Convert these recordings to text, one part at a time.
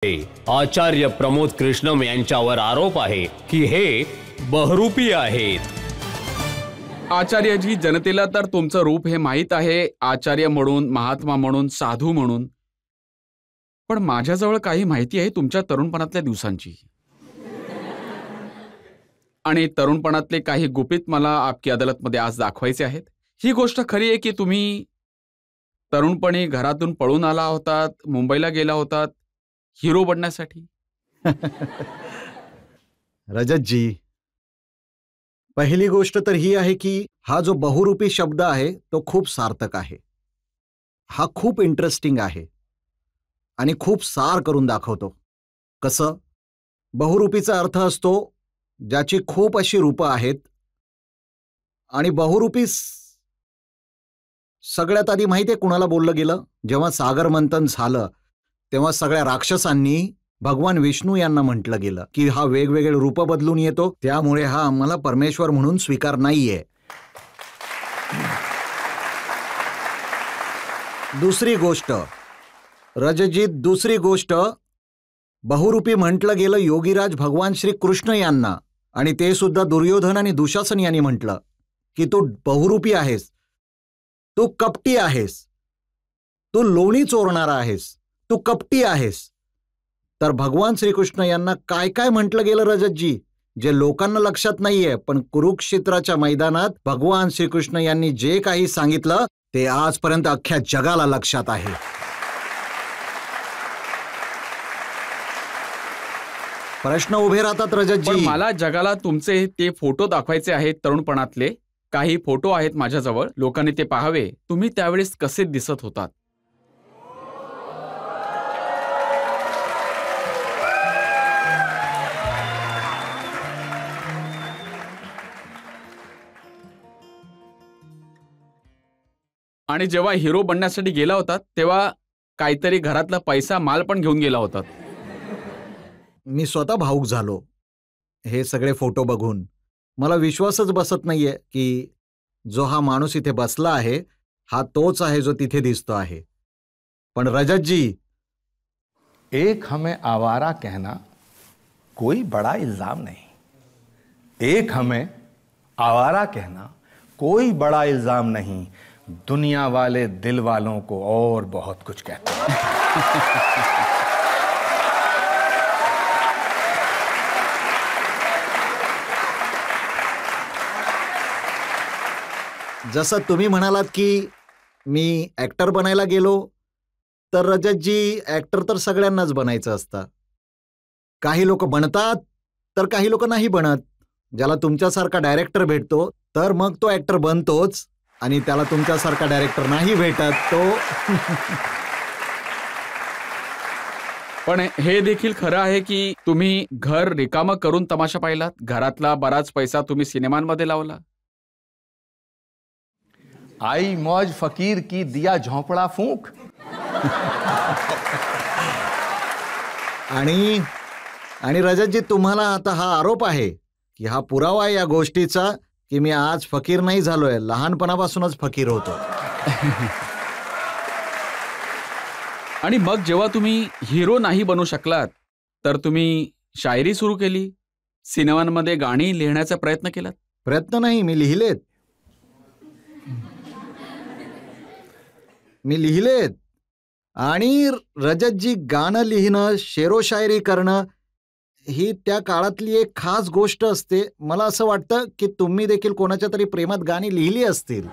आहे. आचार्य प्रमोद कृष्णम यांच्यावर आरोप आहे की हे बहुरूपी आहेत. आचार्यजी, जनतेला तर तुमचं रूप हे माहीत आहे, आचार्य म्हणून, महात्मा म्हणून, साधू म्हणून. पण माझ्याजवळ काही माहिती आहे तुमच्या तरुणपणातल्या दिवसांची, आणि तरुणपणातले काही गुपित मला आपकी अदालतमध्ये आज दाखवायचे आहेत. ही गोष्ट खरी आहे की तुम्ही तरुणपणी घरातून पळून आला होतात, मुंबईला गेला होतात हिरो बनण्यासाठी? रजतजी, पहिली गोष्ट तर ही आहे की हा जो बहुरूपी शब्द आहे तो खूप सार्थक आहे. हा खूप इंटरेस्टिंग आहे आणि खूप सार करून दाखवतो. कसं? बहुरूपीचा अर्थ असतो ज्याची खूप अशी रूपं आहेत. आणि बहुरूपी सगळ्यात आधी माहिती आहे कुणाला बोललं गेलं? जेव्हा सागर मंथन झालं तेव्हा सगळ्या राक्षसांनी भगवान विष्णू यांना म्हटलं गेलं की हा वेगवेगळे रूप बदलून येतो, त्यामुळे हा आम्हाला परमेश्वर म्हणून स्वीकार नाहीये. दुसरी गोष्ट रजतजी, दुसरी गोष्ट, बहुरूपी म्हटलं गेलं योगीराज भगवान श्री कृष्ण यांना, आणि ते सुद्धा दुर्योधन आणि दुशासन यांनी म्हटलं की तू बहुरूपी आहेस, तू कपटी आहेस, तू लोणी चोरणारा आहेस, तू कपटी आहेस. तर भगवान श्रीकृष्ण यांना काय काय म्हटलं गेलं रजतजी, जे लोकांना लक्षात नाहीये, पण कुरुक्षेत्राच्या मैदानात भगवान श्रीकृष्ण यांनी जे काही सांगितलं ते आजपर्यंत अख्ख्या जगाला लक्षात आहे. प्रश्न उभे राहतात रजतजी. पण मला जगाला तुमचे ते फोटो दाखवायचे आहेत तरुणपणातले. काही फोटो आहेत माझ्याजवळ, लोकांनी ते पाहावे. तुम्ही त्यावेळेस कसे दिसत होतात? आणि जेव्हा हिरो बनण्यासाठी गेला होतात तेव्हा काहीतरी घरातला पैसा माल पण घेऊन गेला होतात. मी स्वतः भावूक झालो हे सगळे फोटो बघून. मला विश्वासच बसत नाहीये की जो हा माणूस इथे बसला आहे हा तोच आहे जो तिथे दिसतो आहे. पण रजतजी, एक हमें आवारा कहना कोई बड़ा इल्जाम नहीं. एक हमें आवारा कहना कोई बड़ा इल्जाम नहीं. दुनिया वाले दिल वालों को और बहुत कुछ कहते हैं. जसं तुम्ही म्हणालात की मी ऍक्टर बनायला गेलो, तर रजतजी, ऍक्टर तर सगळ्यांनाच बनायचं असतं. काही लोक बनतात तर काही लोक नाही बनत. ज्याला तुमच्यासारखा डायरेक्टर भेटतो तर मग तो ऍक्टर बनतोच, आणि त्याला तुमच्यासारखा डायरेक्टर नाही भेटत तो पण हे देखील खरं आहे की तुम्ही घर रिकामं करून तमाशा पाहिलात. घरातला बराच पैसा तुम्ही सिनेमांमध्ये लावला. आई मौज फकीर की दिया झोंपड़ा फूंक. आणि रजतजी, तुम्हाला आता हा आरोप आहे की हा पुरावा आहे या गोष्टीचा की मी आज फकीर नाही झालोय, लहानपणापासूनच फकीर होतो. आणि मग जेव्हा तुम्ही हिरो नाही बनू शकलात तर तुम्ही शायरी सुरू केली, सिनेमांमध्ये गाणी लिहिण्याचा प्रयत्न केलात. प्रयत्न नाही, मी लिहिलेत. आणि रजतजी, गाणं लिहिणं, शेरोशायरी करणं ही त्या काळातली एक खास गोष्ट असते. मला असं वाटतं की तुम्ही देखील कोणाच्या तरी प्रेमात गाणी लिहिली असतील.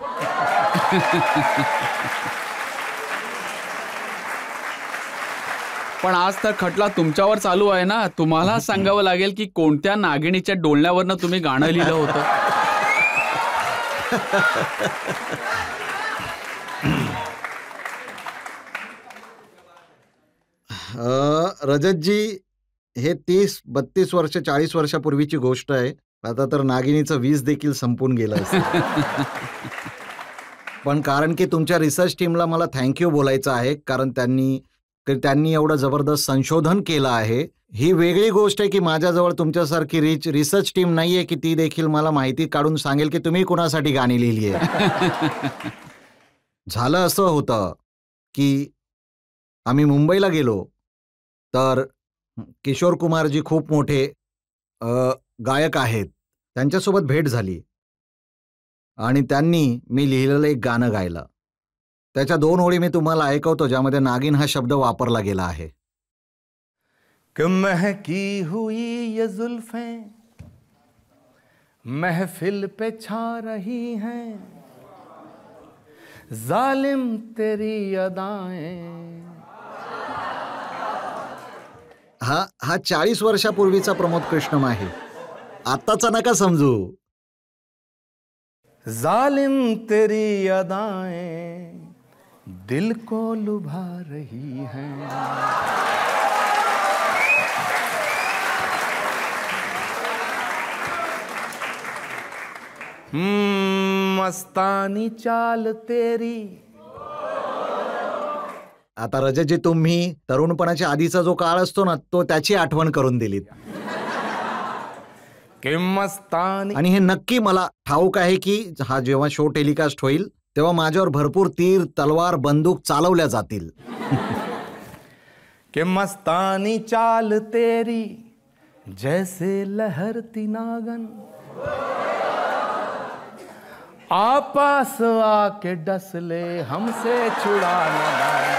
पण आज तर खटला तुमच्यावर चालू आहे ना. तुम्हाला सांगावं लागेल की कोणत्या नागिणीच्या डोलण्यावरनं तुम्ही गाणं लिहिलं होतं. रजतजी, हे 30-32 वर्ष 40 वर्षापूर्वीची गोष्ट आहे. आता तर नागिनीचं वीज देखील संपून गेलं असेल. पण कारण की तुमच्या रिसर्च टीमला मला थँक्यू बोलायचं आहे, कारण त्यांनी एवढं जबरदस्त संशोधन केलं आहे. ही वेगळी गोष्ट आहे की माझ्याजवळ तुमच्यासारखी रिसर्च टीम नाहीये की ती देखील मला माहिती काढून सांगेल की तुम्ही कोणासाठी गाणी लिहिली आहे. झालं असं होतं की आम्ही मुंबईला गेलो, तर किशोर कुमारजी खूप मोठे अ, गायक आहेत. त्यांच्यासोबत भेट झाली आणि त्यांनी मी लिहिलेलं एक गाणं गायलं. त्याच्या 2 ओळी मी तुम्हाला ऐकवतो, ज्यामध्ये नागिन हा शब्द वापरला गेला आहे. कि महकी हुई ये जुल्फें महफिल पे छा रही हैं, जालिम तेरी अदाएं. हा 40 वर्षापूर्वीचा प्रमोद कृष्णम आहे. आत्ताचा नका समजू. जालिम तेरी अदाएं दिल को लुभा रही हैं. मस्तानी चाल तेरी. आता रजतजी, तुम्ही तरुणपणाच्या आधीचा जो काळ असतो ना, तो त्याची आठवण करून दिलीत. कि मस्तानी. आणि हे नक्की मला ठाऊक आहे की हा जेव्हा शो टेलिकास्ट होईल तेव्हा माझ्यावर भरपूर तीर, तलवार, बंदूक चालवल्या जातील. कि मस्तानी चाल तेरी जैसे लहरती नागन, आपास आके डसले हमसे छुड़ा न पाए.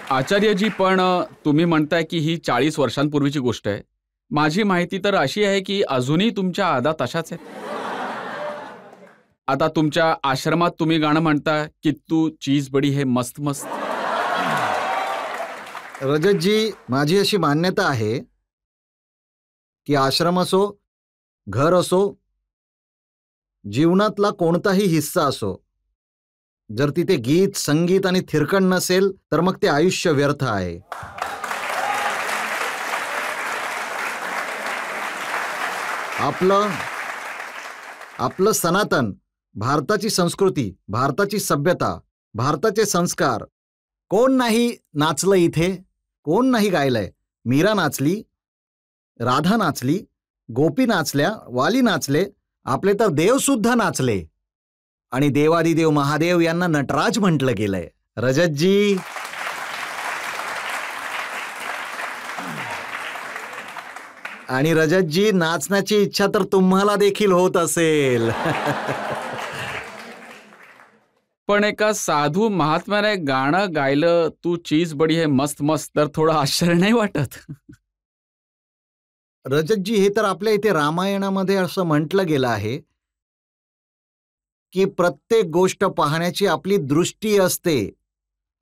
आचार्यजी, पण तुम्ही म्हणताय की ही 40 वर्षांपूर्वीची गोष्ट आहे. माझी माहिती तर अशी आहे की अजूनही तुमच्या आदा तशाच आहेत. आता तुमच्या आश्रमात तुम्ही गाणं म्हणता, कित्तू चीज बडी हे मस्त मस्त. रजतजी, माझी अशी मान्यता आहे की आश्रम असो, घर असो, जीवनातला कोणताही हिस्सा असो, जर तिथे गीत, संगीत आणि थिरकण नसेल तर मग ते आयुष्य व्यर्थ आहे. आपलं सनातन, भारताची संस्कृती, भारताची सभ्यता, भारताचे संस्कार, कोण नाही नाचलं इथे? कोण नाही गायलंय? मीरा नाचली, राधा नाचली, गोपी नाचल्या, वाली नाचले, आपले तर देव सुद्धा नाचले. आणि देवादिदेव महादेव यांना नटराज म्हटलं गेलंय. रजतजी, आणि रजतजी, नाचण्याची इच्छा तर तुम्हाला देखील होत असेल. पण एका साधू महात्म्याने गाणं गायलं, तू चीज बडी हे मस्त मस्त, तर थोडं आश्चर्य नाही वाटत? रजतजी, हे तर आपल्या इथे रामायणामध्ये असं म्हटलं गेलं आहे की प्रत्येक गोष्ट पाहण्याची आपली दृष्टी असते.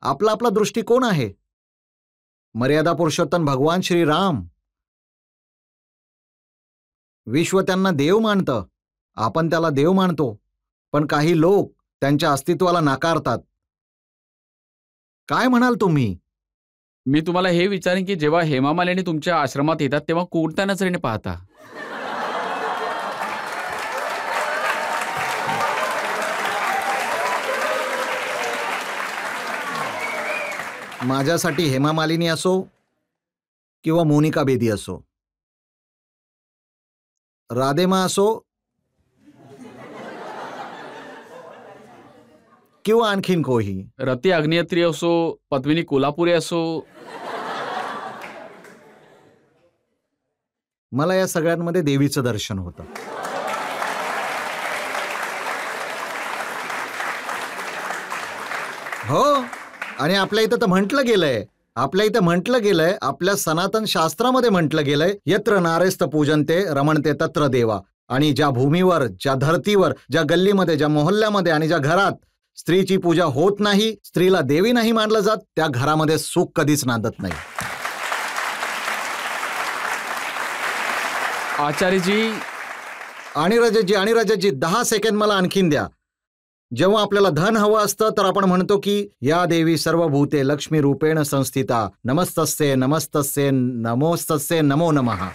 आपला दृष्टिकोन आहे. मर्यादा पुरुषोत्तम भगवान श्रीराम, विश्व त्यांना देव मानतं, आपण त्याला देव मानतो, पण काही लोक त्यांच्या अस्तित्वाला नाकारतात. काय म्हणाल तुम्ही? मी तुम्हाला हे विचारेन की जेव्हा हेमा मालिनी तुमच्या आश्रमात येतात तेव्हा कोणत्या नजरेने पाहता? माझ्यासाठी हेमा मालिनी असो किंवा मोनिका बेदी असो, राधेमा असो किंवा आणखीन कोही, रती अग्नियत्री असो, पद्मिनी कोल्हापुरे असो, मला या सगळ्यांमध्ये देवीचं दर्शन होतं. हो, आणि आपल्या इथं तर म्हटलं गेलंय, आपल्या सनातन शास्त्रामध्ये म्हटलं गेलंय, यत्र नारेस्त पूजनते रमणते तत्र देवा. आणि ज्या भूमीवर, ज्या धरतीवर, ज्या गल्लीमध्ये, ज्या मोहल्ल्यामध्ये आणि ज्या घरात स्त्रीची पूजा होत नाही, स्त्रीला देवी नाही मानलं जात, त्या घरामध्ये सुख कधीच नांदत नाही. आचार्यजी आणि रजतजी 10 सेकंद मला आणखीन द्या. जेव्हा आपल्याला धन हवं असतं तर आपण म्हणतो की या देवी सर्वभूते लक्ष्मी रूपेण संस्थिता, नमस्तस्ये नमस्तस्ये नमोस्तस्ये नमो नमः.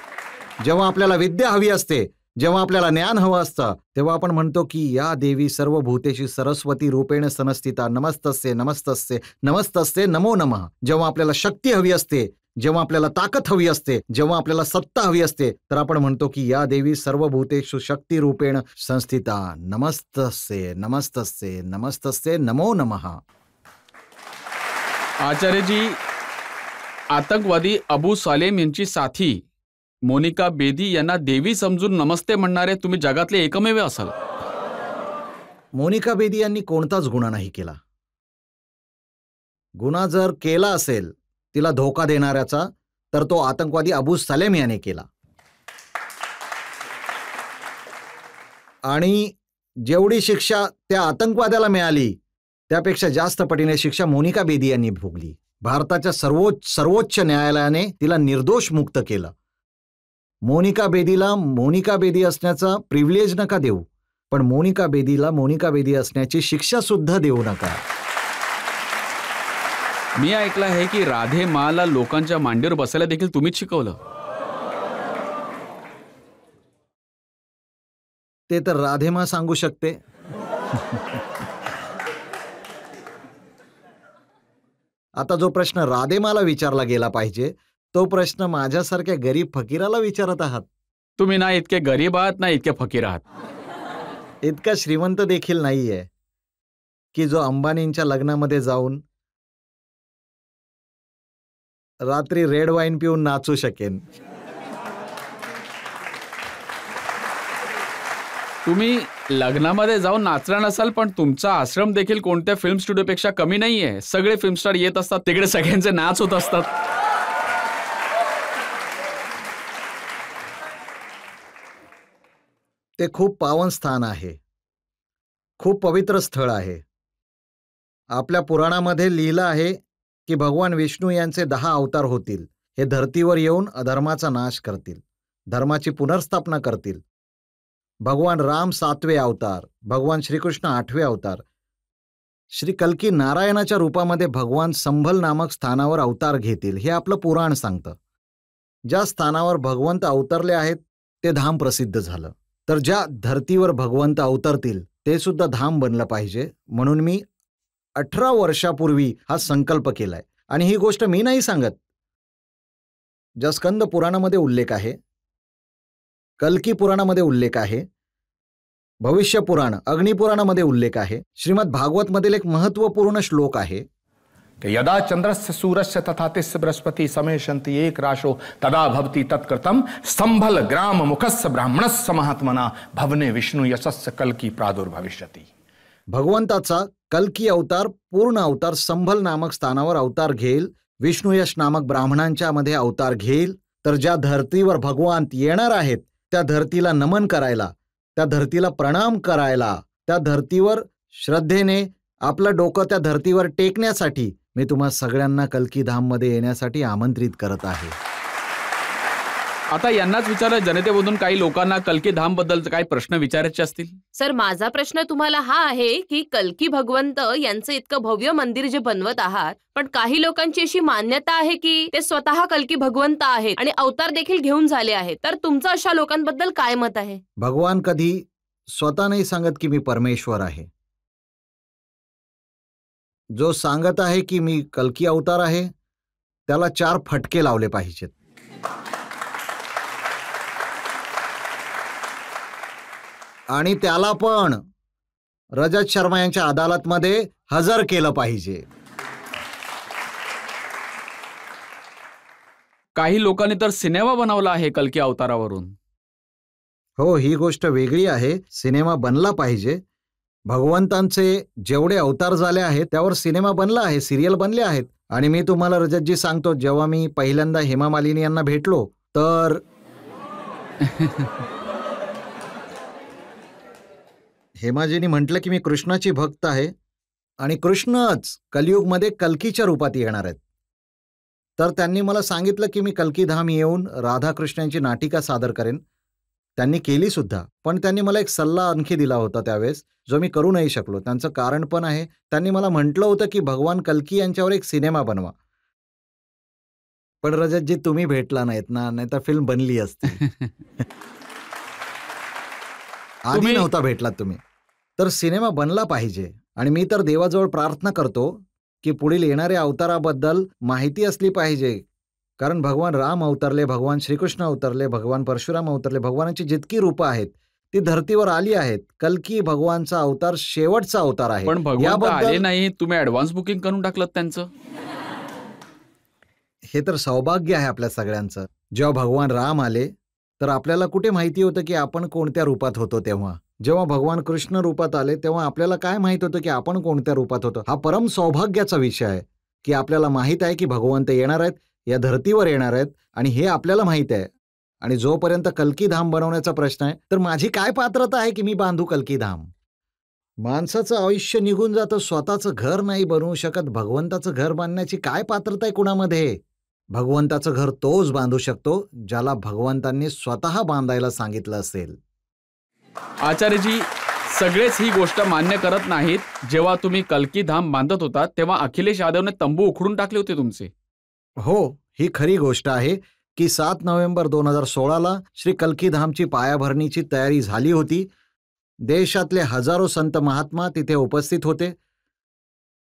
जेव्हा आपल्याला विद्या हवी असते, जेव्हा आपल्याला ज्ञान हवं असतं, तेव्हा आपण म्हणतो की या देवी सर्वभूतेशी सरस्वती रूपेण संस्थिता, नमस्तस्ये नमस्तस्ये नमस्तस्ये नमो नमः. जेव्हा आपल्याला शक्ती हवी असते, जेव्हा आपल्याला ताकद हवी असते, जेव्हा आपल्याला सत्ता हवी असते, तर आपण म्हणतो की या देवी सर्वभूतेषु शक्ती रूपेण संस्थिता, नमस्तस्ये नमस्तस्ये नमस्तस्ये नमो नमः. आचार्यजी, आतंकवादी अबू सालेम यांची साथी मोनिका बेदी यांना देवी समजून नमस्ते म्हणणारे तुम्ही जगातले एकमेव असाल. मोनिका बेदी यांनी कोणताच गुन्हा नाही केला. गुन्हा जर केला असेल तिला धोका देणाऱ्याचा, तर तो आतंकवादी अबू सलेम याने केला. आणि जेवढी शिक्षा त्या आतंकवाद्याला मिळाली त्यापेक्षा जास्त पटीने शिक्षा मोनिका बेदी यांनी भोगली. भारताच्या सर्वोच्च न्यायालयाने तिला निर्दोष मुक्त केलं. मोनिका बेदीला मोनिका बेदी असण्याचा प्रिव्हिलेज नका देऊ, पण मोनिका बेदीला मोनिका बेदी असण्याची शिक्षा सुद्धा देऊ नका. मी ऐकलं आहे की राधे माला लोकांच्या मांडीवर बसायला देखील तुम्हीच शिकवलं. ते तर राधेमा सांगू शकते. आता जो प्रश्न राधेमाला विचारला गेला पाहिजे तो प्रश्न माझ्यासारख्या गरीब फकीराला विचारत आहात. तुम्ही ना इतके गरीब आहात ना इतके फकीर आहात. इतका श्रीमंत देखील नाहीये की जो अंबानींच्या लग्नामध्ये जाऊन रात्री रेड वाईन पिऊन नाचू शकेन. तुम्ही लग्नामध्ये जाऊन नाचला नसाल, पण तुमचा आश्रम देखील कोणत्या फिल्म स्टुडिओपेक्षा कमी नाहीये. सगळे फिल्म स्टार येत असतात, तिकडे सगळ्यांचे नाच होत असतात. ते खूप पावन स्थान आहे, खूप पवित्र स्थळ आहे. आपल्या पुराणामध्ये लिहिलं आहे की भगवान विष्णू यांचे 10 अवतार होतील. हे धर्तीवर येऊन अधर्माचा नाश करतील, धर्माची पुनर्स्थापना करतील. भगवान राम 7वे अवतार, भगवान श्रीकृष्ण 8वे अवतार. श्री कल्की नारायणाच्या रूपामध्ये भगवान संभल नामक स्थानावर अवतार घेतील, हे आपलं पुराण सांगतं. ज्या स्थानावर भगवंत अवतरले आहेत ते धाम प्रसिद्ध झालं. तर ज्या धर्तीवर भगवंत अवतरतील ते सुद्धा धाम बनलं पाहिजे. म्हणून मी 18 वर्षापूर्वी हा संकल्प केलाय. आणि ही गोष्ट मी नाही सांगत, ज्या स्कंद पुराणामध्ये उल्लेख आहे, कल्की पुराणामध्ये उल्लेख आहे, भविष्य पुराण अग्निपुराणामध्ये उल्लेख आहे, श्रीमद भागवत मधील एक महत्वपूर्ण श्लोक आहे कि यदा चंद्रस्य सूरस्य तथा तिस्य बृहस्पति समेशन्ति एक राशो तदा भवति तत्कृतं संभल ग्राम मुखस्य ब्राह्मणस्य महात्मना भवने विष्णु यशस्य कल्की प्रादुर्भविष्यति. भगवंताचा कल्की अवतार पूर्ण अवतार संभल नामक स्थानावर अवतार घेईल, विष्णुयश नामक ब्राह्मणांच्या मध्ये अवतार घेईल. तर ज्या धर्तीवर भगवान येणार आहेत त्या धर्तीला नमन करायला, त्या धर्तीला प्रणाम करायला, त्या धर्तीवर श्रद्धेने आपलं डोकं त्या धर्तीवर टेकण्यासाठी मी तुम्हा सगळ्यांना कल्की धाममध्ये येण्यासाठी आमंत्रित करत आहे. आता यांनाच विचारा, जनतेमधून काही लोकांना कल्की धाम बद्दल काही प्रश्न विचारायचे असतील. सर, माझा प्रश्न तुम्हाला हा आहे की कल्की भगवंत यांचं इतकं भव्य मंदिर जे बनवत आहात, पण काही लोकांची अशी मान्यता आहे की ते स्वतः कल्की भगवंत आहेत आणि अवतार देखील घेऊन झाले आहेत. तर तुमचं अशा लोकांबद्दल काय मत आहे? भगवान कधी स्वतः नाही सांगत की मी परमेश्वर आहे. जो सांगत आहे की मी कल्की अवतार आहे त्याला 4 फटके लावले पाहिजेत. आणि त्याला पण रजत शर्मा यांच्या अदालतमध्ये हजर केलं पाहिजे. काही लोकांनी तर सिनेमा बनवला आहे कल्की अवतारावरून. हो, ही गोष्ट वेगळी आहे. सिनेमा बनला पाहिजे. भगवंतांचे जेवढे अवतार झाले आहेत त्यावर सिनेमा बनला आहे, सिरियल बनले आहेत. आणि मी तुम्हाला रजतजी सांगतो, जेव्हा मी पहिल्यांदा हेमा मालिनी यांना भेटलो तर हेमाजींनी म्हटलं की मी कृष्णाची भक्त आहे आणि कृष्णच कलियुगमध्ये कल्कीच्या रूपात येणार आहेत. तर त्यांनी मला सांगितलं की मी कल्की धाम येऊन राधाकृष्णांची नाटिका सादर करेन. त्यांनी केली सुद्धा, पण त्यांनी मला एक सल्ला आणखी दिला होता त्यावेळेस, जो मी करू नाही शकलो. त्यांचं कारण पण आहे. त्यांनी मला म्हटलं होतं की भगवान कल्की यांच्यावर एक सिनेमा बनवा. पण रजतजी तुम्ही भेटला नाहीत ना, नाही तर फिल्म बनली असती. आधी नव्हता भेटलात तुम्ही. तर सिनेमा बनला पाहिजे. आणि मी तर देवाजवळ प्रार्थना करतो की पुढील येणाऱ्या अवताराबद्दल माहिती असली पाहिजे, कारण भगवान राम अवतरले, भगवान श्रीकृष्ण अवतरले, भगवान परशुराम अवतरले, भगवानाची जितकी रूपं आहेत ती धर्तीवर आली आहेत. कल्की भगवानचा अवतार शेवटचा अवतार आहे. पण भगवंत आले नाही, तुम्ही ऍडव्हान्स बुकिंग करून टाकलं त्यांचं. हे तर सौभाग्य आहे आपल्या सगळ्यांचं. जेव्हा भगवान राम आले तर आपल्याला कुठे माहिती होतं की आपण कोणत्या रूपात होतो तेव्हा. जेव्हा भगवान कृष्ण रूपात आले तेव्हा आपल्याला काय माहित होतं की आपण कोणत्या रूपात होतो. हा परम सौभाग्याचा विषय आहे की आपल्याला माहित आहे की भगवंत येणार आहेत, या धर्तीवर येणार आहेत आणि हे आपल्याला माहित आहे. आणि जोपर्यंत कल्की धाम बनवण्याचा प्रश्न आहे तर माझी काय पात्रता आहे की मी बांधू कल्की धाम. माणसाचं आयुष्य निघून जातं, स्वतःचं घर नाही बनवू शकत. भगवंताचं घर बांधण्याची काय पात्रता आहे कुणामध्ये. भगवंताचं घर तोच बांधू शकतो ज्याला भगवंतांनी स्वतः बांधायला सांगितलं असेल. आचार्यजी, सगळेच ही गोष्ट मान्य करत नाहीत. जेव्हा तुम्ही कल्की धाम बांधत होता तेव्हा अखिलेश यादवने तंबू उखडून टाकले होते तुमचे. हो, ही खरी गोष्ट आहे की 7 नोव्हेंबर 2016ला श्री कल्की धामची पायाभरणीची तयारी झाली होती. देशातले हजारो संत महात्मा तिथे उपस्थित होते.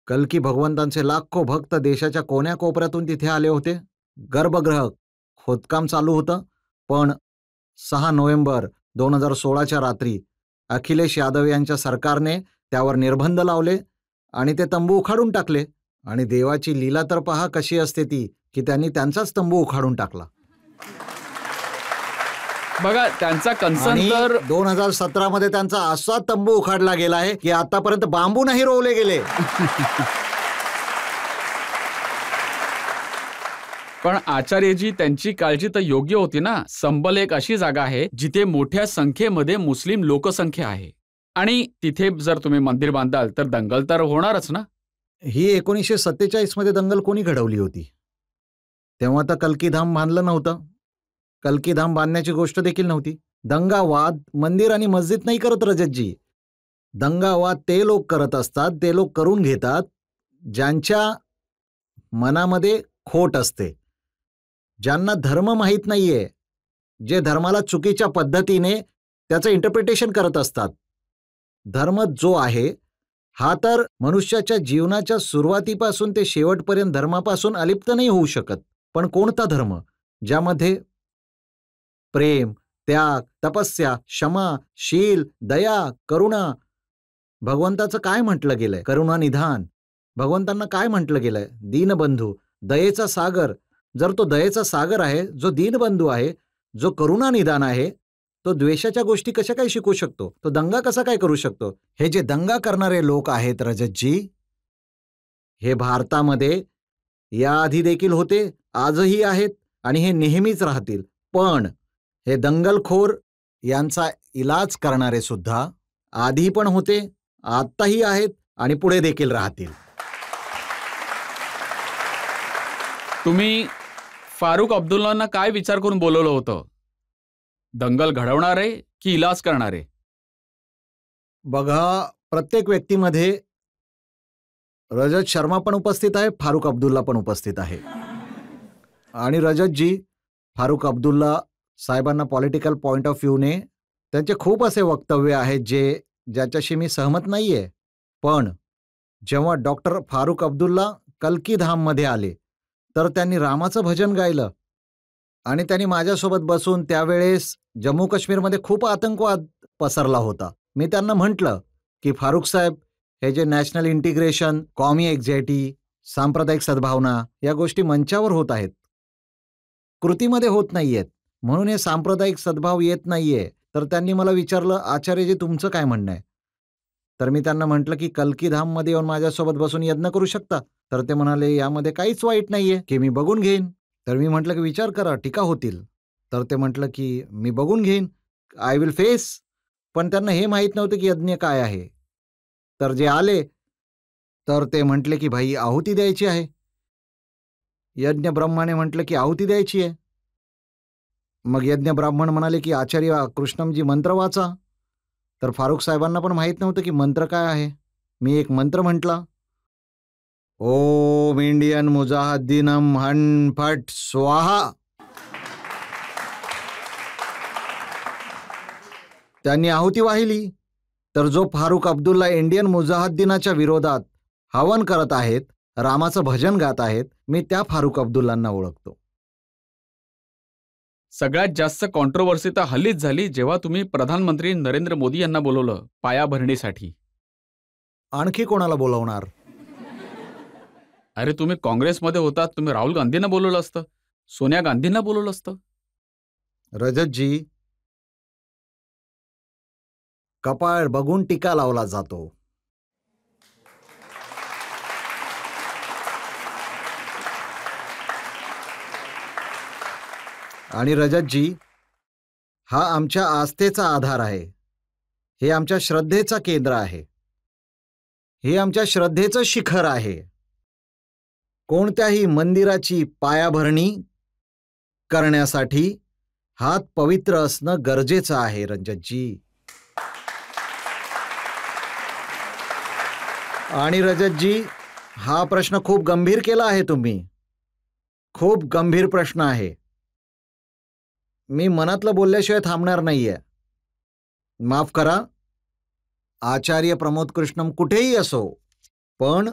कल्की भगवंतांचे लाखो भक्त देशाच्या कोण्याकोपऱ्यातून तिथे आले होते. गर्भगृह खोदकाम चालू होतं. पण 6 नोव्हेंबर 2016च्या रात्री अखिलेश यादव यांच्या सरकारने त्यावर निर्बंध लावले आणि ते तंबू उखाडून टाकले. आणि देवाची लीला तर पहा कशी असते ती, की त्यांनी त्यांचाच तंबू उखाडून टाकला. बघा, त्यांचा कन्सर्न आणि तर 2017मध्ये त्यांचा असा तंबू उखाडला गेला आहे की आतापर्यंत बांबू नाही रोवले गेले. पण आचार्यजी, त्यांची काळजी तर योग्य होती ना. संबल एक अशी जागा आहे जिथे मोठ्या संख्येमध्ये मुस्लिम लोकसंख्या आहे आणि तिथे जर तुम्ही मंदिर बांधाल तर दंगल तर होणारच ना. ही 1947 मध्ये दंगल कोणी घडवली होती. तेव्हा तर कल्की धाम बांधलं नव्हतं. कल्की धाम बांधण्याची गोष्ट देखील नव्हती. दंगा वाद मंदिर आणि मस्जिद नाही करत रजतजी. दंगा वाद ते लोक करत असतात, ते लोक करून घेतात ज्यांच्या मनामध्ये खोट असते, ज्यांना धर्म माहीत नाहीये, जे धर्माला चुकीच्या पद्धतीने त्याचं इंटरप्रिटेशन करत असतात. धर्म जो आहे हा तर मनुष्याच्या जीवनाच्या सुरुवातीपासून ते शेवटपर्यंत धर्मापासून अलिप्त नाही होऊ शकत. पण कोणता धर्म ज्यामध्ये प्रेम, त्याग, तपस्या, क्षमा, शील, दया, करुणा, भगवंताचं काय म्हटलं गेलंय, करुणा निधान, भगवंतांना काय म्हटलं गेलंय, दीनबंधू, दयेचा सागर. जर तो दयेचा सागर आहे, जो दीनबंधू आहे, जो करुणा निधान आहे, तो द्वेषाच्या गोष्टी कशा काय शिकू शकतो, तो दंगा कसा काय करू शकतो. हे जे दंगा करणारे लोक आहेत रजतजी, हे भारतामध्ये याआधी देखील होते, आजही आहेत आणि हे नेहमीच राहतील. पण हे दंगलखोर यांचा इलाज करणारे सुद्धा आधी पण होते, आत्ताही आहेत आणि पुढे देखील राहतील. तुम्ही फारुख अब्दुल्लांना काय विचार करून बोलवलं होतं? दंगल घडवणारे की इलाज करणारे? बघा, प्रत्येक व्यक्तीमध्ये रजत शर्मा पण उपस्थित आहे, फारुख अब्दुल्ला पण उपस्थित आहे. आणि रजतजी, फारुख अब्दुल्ला साहेबांना पॉलिटिकल पॉइंट ऑफ व्ह्यूने त्यांचे खूप असे वक्तव्य आहेत ज्याच्याशी मी सहमत नाहीये. पण जेव्हा डॉक्टर फारुख अब्दुल्ला कल्की धाममध्ये आले तर त्यांनी रामाचं भजन गायलं आणि त्यांनी माझ्यासोबत बसून, त्यावेळेस जम्मू काश्मीरमध्ये खूप आतंकवाद पसरला होता. मी त्यांना म्हटलं की फारुख साहेब, हे जे नॅशनल इंटिग्रेशन, कॉमी एक्झॅक्टी, सांप्रदायिक सद्भावना या गोष्टी मंचावर होत आहेत, कृतीमध्ये होत नाहीयेत, म्हणून हे सांप्रदायिक सद्भाव येत नाहीये. तर त्यांनी मला विचारलं, आचार्यजी तुमचं काय म्हणणं आहे? तर मी त्यांना म्हटलं की कल्की धाममध्ये येऊन माझ्यासोबत बसून यज्ञ करू शकता. तर ते म्हणाले, यामध्ये काहीच वाईट नाहीये की मी बघून घेईन. तर मी म्हटलं की विचार करा, टीका होतील. तर ते म्हटलं की मी बघून घेईन, आय विल फेस. पण त्यांना हे माहीत नव्हतं की यज्ञ काय आहे. तर जे आले तर ते म्हटले की भाई आहुती द्यायची आहे. यज्ञ ब्रह्माने म्हटलं की आहुती द्यायची आहे. मग यज्ञ ब्राह्मण म्हणाले की आचार्य कृष्णमजी मंत्र वाचा. तर फारुख साहेबांना पण माहीत नव्हतं की मंत्र काय आहे. मी एक मंत्र म्हटला, ओम इंडियन मुजाहिदीनम हन फट स्वाहा. त्यांनी आहुती वाहिली. तर जो फारुख अब्दुल्ला इंडियन मुजाहिदीनाच्या विरोधात हवन करत आहेत, रामाचं भजन गात आहेत, मी त्या फारुख अब्दुल्लांना ओळखतो. सगळ्यात जास्त कॉन्ट्रोवर्सी तर हल्लीच झाली जेव्हा तुम्ही प्रधानमंत्री नरेंद्र मोदी यांना बोलवलं पायाभरणीसाठी. आणखी कोणाला बोलवणार? अरे तुम्ही काँग्रेसमध्ये होतात, तुम्ही राहुल गांधींना बोलवलं असतं, सोनिया गांधींना बोलवलं असतं. रजतजी, कपाळ बघून टीका लावला जातो. आणि रजतजी, हा आमच्या आस्थेचा आधार आहे. हे आमच्या श्रद्धेचं केंद्र आहे. हे आमच्या श्रद्धेचं शिखर आहे. कोणत्याही मंदिराची पायाभरणी करण्यासाठी हात पवित्र असणं गरजेचं आहे. रजतजी आणि रजतजी, हा प्रश्न खूप गंभीर केला आहे तुम्ही. खूप गंभीर प्रश्न आहे. मी मनातलं बोलल्याशिवाय थांबणार नाहीये. माफ करा, आचार्य प्रमोद कृष्णम कुठेही असो, पण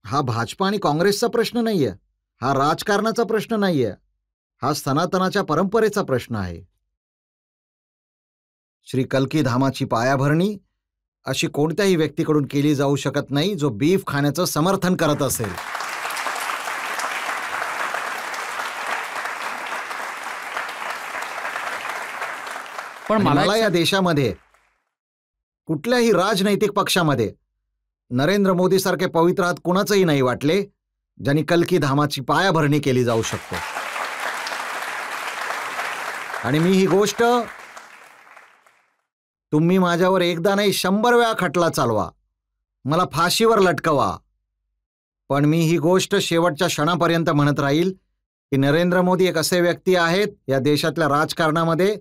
हा भाजपा आणि काँग्रेसचा प्रश्न नाहीये. हा राजकारणाचा प्रश्न नाहीये. हा सनातनाच्या परंपरेचा प्रश्न आहे. श्री कल्की धामाची पायाभरणी अशी कोणत्याही व्यक्तीकडून केली जाऊ शकत नाही जो बीफ खाण्याचं समर्थन करत असेल. पण मला या देशामध्ये कुठल्याही राजनैतिक पक्षामध्ये नरेंद्र मोदी सारखे पवित्र हात कुणाचंही नाही वाटले ज्यांनी कल्की धामाची पायाभरणी केली जाऊ शकतो. आणि मी ही गोष्ट तुम्ही माझ्यावर एकदा नाही 100 वेळा खटला चालवा, मला फाशीवर लटकवा, पण मी ही गोष्ट शेवटच्या क्षणापर्यंत म्हणत राहील की नरेंद्र मोदी एक असे व्यक्ती आहेत या देशातल्या राजकारणामध्ये,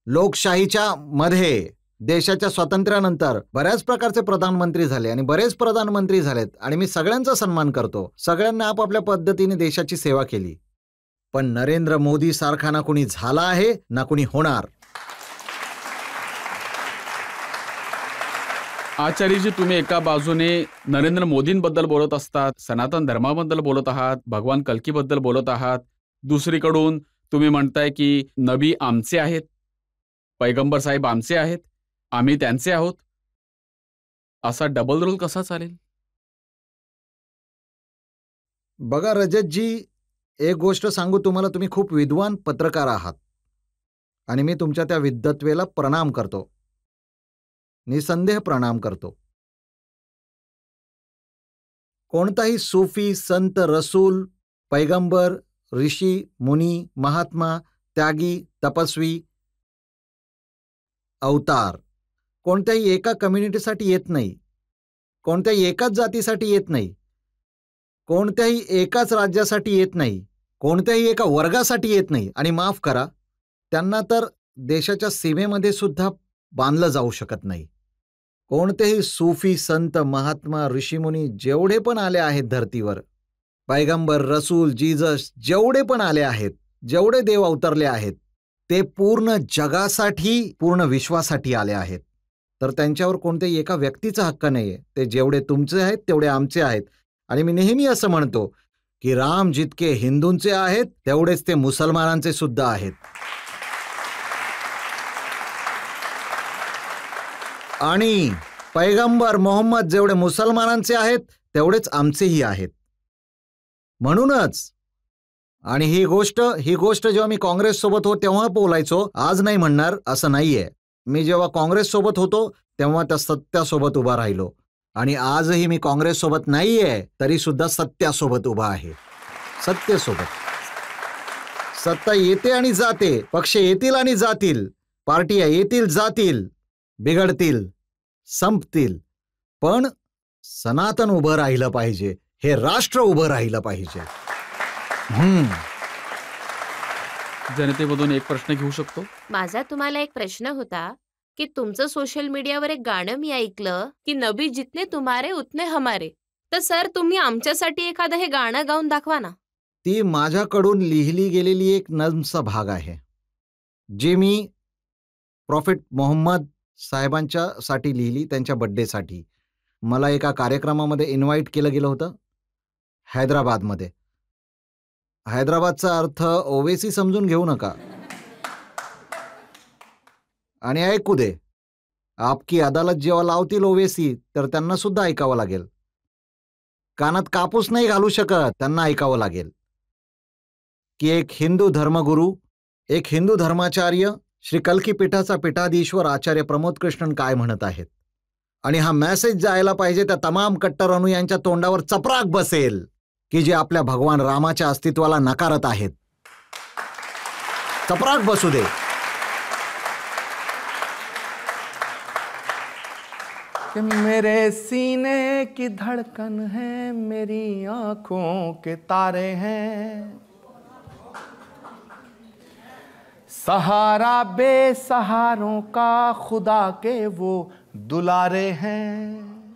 लोकशाहीच्या मध्ये, देशाच्या स्वातंत्र्यानंतर बऱ्याच प्रकारचे प्रधानमंत्री झाले आणि बरेच प्रधानमंत्री झालेत आणि मी सगळ्यांचा सन्मान करतो. सगळ्यांना आपापल्या पद्धतीने देशाची सेवा केली. पण नरेंद्र मोदी सारखा ना कुणी झाला आहे ना कुणी होणार. आचार्यजी, तुम्ही एका बाजूने नरेंद्र मोदींबद्दल बोलत असतात, सनातन धर्माबद्दल बोलत आहात, भगवान कल्कीबद्दल बोलत आहात. दुसरीकडून तुम्ही म्हणताय की नबी आमचे आहेत, पैगंबर साहेब आमचे आहेत, आम्ही त्यांचे आहोत. असा डबल रोल कसा चालेल? बघा रजतजी, एक गोष्ट सांगू तुम्हाला, तुम्ही खूप विद्वान पत्रकार आहात आणि मी तुमच्या त्या विद्वत्तेला प्रणाम करतो, निसंदेह प्रणाम करतो. कोणताही सूफी, संत, रसूल, पैगंबर, ऋषी, मुनी, महात्मा, त्यागी, तपस्वी, अवतार कोणत्याही एका कम्युनिटीसाठी येत नाही, कोणत्याही एकाच जातीसाठी येत नाही, कोणत्याही एकाच राज्यासाठी येत नाही, कोणत्याही एका वर्गासाठी येत नाही. आणि माफ करा, त्यांना तर देशाच्या सीमेमध्ये सुद्धा बांधलं जाऊ शकत नाही. कोणतेही सूफी, संत, महात्मा, ऋषीमुनी जेवढे पण आले आहेत धर्तीवर, पैगंबर, रसूल, जीजस जेवढे पण आले आहेत, जेवढे देव अवतरले आहेत, ते पूर्ण जगासाठी, पूर्ण विश्वासाठी आले आहेत. तर त्यांच्यावर कोणत्याही एका व्यक्तीचा हक्क नाहीये. ते जेवढे तुमचे आहेत तेवढे आमचे आहेत. आणि मी नेहमी असं म्हणतो की राम जितके हिंदूंचे आहेत तेवढेच ते मुसलमानांचे सुद्धा आहेत. आणि पैगंबर मोहम्मद जेवढे मुसलमानांचे आहेत तेवढेच आमचेही आहेत. म्हणूनच, आणि ही गोष्ट जेव्हा मी काँग्रेस सोबत होतो तेव्हा बोलायचो, आज नाही म्हणणार असं नाहीये. मी जेव्हा काँग्रेस सोबत होतो तेव्हा त्या सत्यासोबत उभा राहिलो आणि आजही मी काँग्रेस सोबत नाहीये तरी सुद्धा सत्यासोबत उभा आहे. सत्तेसोबत. सत्ता येते आणि जाते, पक्ष येतील आणि जातील, पार्ट्या येतील जातील, बिघडतील, संपतील, पण सनातन उभं राहिलं पाहिजे, हे राष्ट्र उभं राहिलं पाहिजे. जनतेमधून एक प्रश्न घेऊ शकतो? माझा तुम्हाला एक प्रश्न होता की तुमचं सोशल मीडियावर एक गाणं मी ऐकलं की नबी जितने तुम्हारे उतने हमारे. तर सर, तुम्ही आमच्यासाठी एखादं हे गाणं गाऊन दाखवा ना. ती माझ्याकडून लिहिली गेलेली एक नजमचा भाग आहे, जी मी प्रॉफेट मोहम्मद साहेबांच्या साठी लिहिली, त्यांच्या बड्डेसाठी. मला एका कार्यक्रमामध्ये इन्व्हाइट केलं गेलं होतं हैदराबादमध्ये. हैदराबादचा अर्थ ओवेसी समजून घेऊ नका. आणि ऐकू दे, आपकी अदालत जेव्हा लावतील ओवेसी तर त्यांना सुद्धा ऐकावं लागेल. कानात कापूस नाही घालू शकत, त्यांना ऐकावं लागेल की एक हिंदू धर्मगुरू, एक हिंदू धर्माचार्य श्री कल्की पीठाचा पीठाधीश्वर आचार्य प्रमोद कृष्णन काय म्हणत आहेत. आणि हा मेसेज जायला पाहिजे त्या तमाम कट्टर अनुयांच्या तोंडावर चपराक बसेल की जे आपल्या भगवान रामाच्या अस्तित्वाला नकारत आहेत. चपराक बसू दे. कि मेरे सीने की धड़कन है, मेरी आंखों के तारे हैं, सहारा बेसहारों का खुदा के वो दुलारे हैं.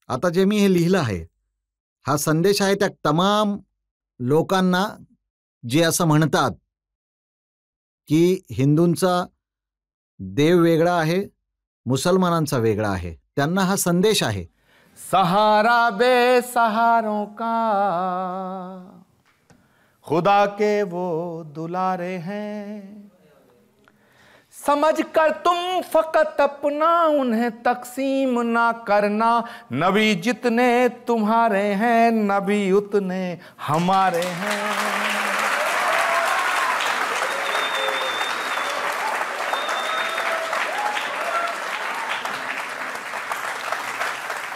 आता जे मी हे लिहिलं आहे हा संदेश आहे त्या तमाम लोकांना जे असं म्हणतात की हिंदूंचा देव वेगळा आहे, मुसलमानांचा वेगळा आहे. त्यांना हा संदेश आहे. सहारा बेसहारों का खुदा के वो दुलारे हैं, समझ कर तुम फकत अपना उन्हें तकसीम ना करना, नबी जितने तुम्हारे हैं नबी उतने हमारे हैं.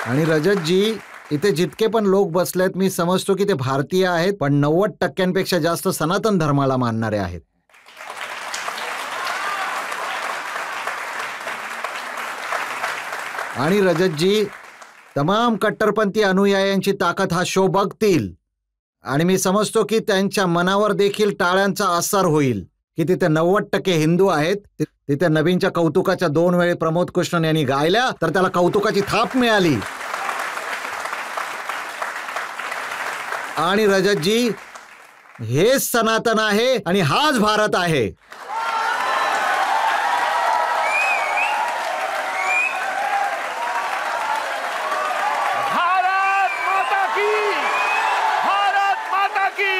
आणि रजतजी, इथे जितके पण लोक बसलेत मी समजतो की ते भारतीय आहेत, पण 90% जास्त सनातन धर्माला मानणारे आहेत. आणि रजतजी, तमाम कट्टरपंथी अनुयायांची ताकद हा शो बघतील आणि मी समजतो की त्यांच्या मनावर देखील टाळ्यांचा असर होईल की तिथे 90% हिंदू आहेत. तिथे नबींच्या कौतुकाच्या 2 वेळे प्रमोद कृष्णन यांनी गायल्या तर त्याला कौतुकाची थाप मिळाली. आणि रजतजी, हेच सनातन आहे आणि हाच भारत आहे. भारत माता की, भारत माता की.